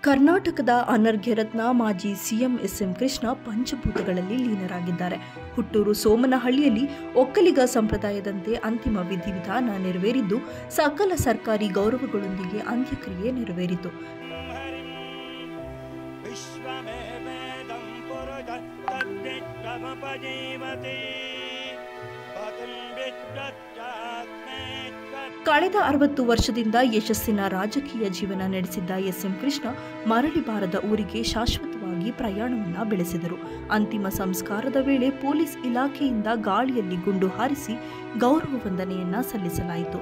ಕರ್ನಾಟಕದ ಅನರ್ಘ್ಯ ರತ್ನ ಮಾಜಿ CM SM. Krishna ಪಂಚಭೂತಗಳಲ್ಲಿ ಲೀನರಾಗಿದ್ದಾರೆ. ಹುಟ್ಟೂರು ಸೋಮನಹಳ್ಳಿಯಲ್ಲಿ ಒಕ್ಕಲಿಗ ಸಂಪ್ರದಾಯದಂತೆ ಅಂತಿಮ ವಿಧಿವಿಧಾನ ನೆರವೇರಿದ್ದು, ಸಕಲ ಸರ್ಕಾರಿ ಗೌರವಗಳೊಂದಿಗೆ ಅಂತ್ಯಕ್ರಿಯೆ ನೆರವೇರಿತು. ಕಳೆದ 60 ವರ್ಷದಿಂದ ಯಶಸ್ಸಿನ ರಾಜಕೀಯ ಜೀವನ ನಡೆಸಿದ್ದ ಎಸ್.ಎಂ. ಕೃಷ್ಣ ಮರಳಿ ಬಾರದ ಊರಿಗೆ ಶಾಶ್ವತವಾಗಿ ಪ್ರಯಾಣವನ್ನ ಬೆಳೆಸಿದರು. ಅಂತಿಮ ಸಂಸ್ಕಾರದ ವೇಳೆ ಪೊಲೀಸ್ ಇಲಾಖೆಯಿಂದ ಗಾಳಿಯಲ್ಲಿ ಗುಂಡು ಹಾರಿಸಿ ಗೌರವ ವಂದನೆಯನ್ನ ಸಲ್ಲಿಸಲಾಯಿತು.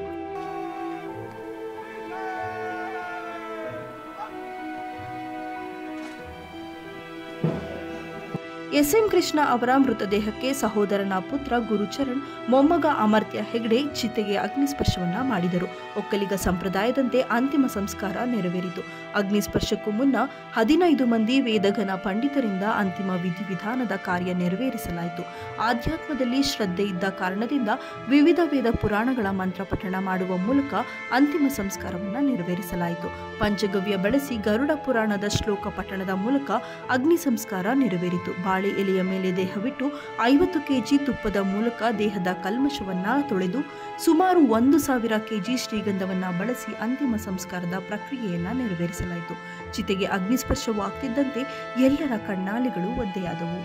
ಎಸ್.ಎಂ. ಕೃಷ್ಣ ಅವರ ಮೃತದೇಹಕ್ಕೆ ಸಹೋದರನ ಪುತ್ರ ಗುರುಚರಣ್, ಮೊಮ್ಮಗ ಅಮರ್ತ್ಯ ಹೆಗ್ಡೆ ಚಿತೆಗೆ ಅಗ್ನಿಸ್ಪರ್ಶವನ್ನ ಮಾಡಿದರು. ಒಕ್ಕಲಿಗ ಸಂಪ್ರದಾಯದಂತೆ ಅಂತಿಮ ಸಂಸ್ಕಾರ ನೆರವೇರಿತು. ಅಗ್ನಿಸ್ಪರ್ಶಕ್ಕೂ ಮುನ್ನ 15 ಮಂದಿ ವೇದಘನ ಪಂಡಿತರಿಂದ ಅಂತಿಮ ವಿಧಿವಿಧಾನದ ಕಾರ್ಯ ನೆರವೇರಿಸಲಾಯಿತು. ಆಧ್ಯಾತ್ಮದಲ್ಲಿ ಶ್ರದ್ಧೆ ಇದ್ದ ಕಾರಣದಿಂದ ವಿವಿಧ ವೇದ ಪುರಾಣಗಳ ಮಂತ್ರ ಪಠಣ ಮಾಡುವ ಮೂಲಕ ಅಂತಿಮ ಸಂಸ್ಕಾರವನ್ನು ನೆರವೇರಿಸಲಾಯಿತು. ಪಂಚಗವ್ಯ ಬಳಸಿ ಗರುಡ ಪುರಾಣದ ಶ್ಲೋಕ ಪಠಣದ ಮೂಲಕ ಅಗ್ನಿ ಸಂಸ್ಕಾರ ನೆರವೇರಿತು. ಬಾಳೆ ಎಲೆಯ ಮೇಲೆ ದೇಹವಿಟ್ಟು 50 ಕೆಜಿ ತುಪ್ಪದ ಮೂಲಕ ದೇಹದ ಕಲ್ಮಶವನ್ನ ತೊಳೆದು ಸುಮಾರು 1000 ಕೆಜಿ ಶ್ರೀಗಂಧವನ್ನ ಬಳಸಿ ಅಂತಿಮ ಸಂಸ್ಕಾರದ ಪ್ರಕ್ರಿಯೆಯನ್ನ ನೆರವೇರಿಸಲಾಯಿತು. ಚಿತೆಗೆ ಅಗ್ನಿಸ್ಪರ್ಶವಾಗ್ತಿದ್ದಂತೆ ಎಲ್ಲರ ಕಣ್ಣಾಲೆಗಳು ಒದ್ದೆಯಾದವು.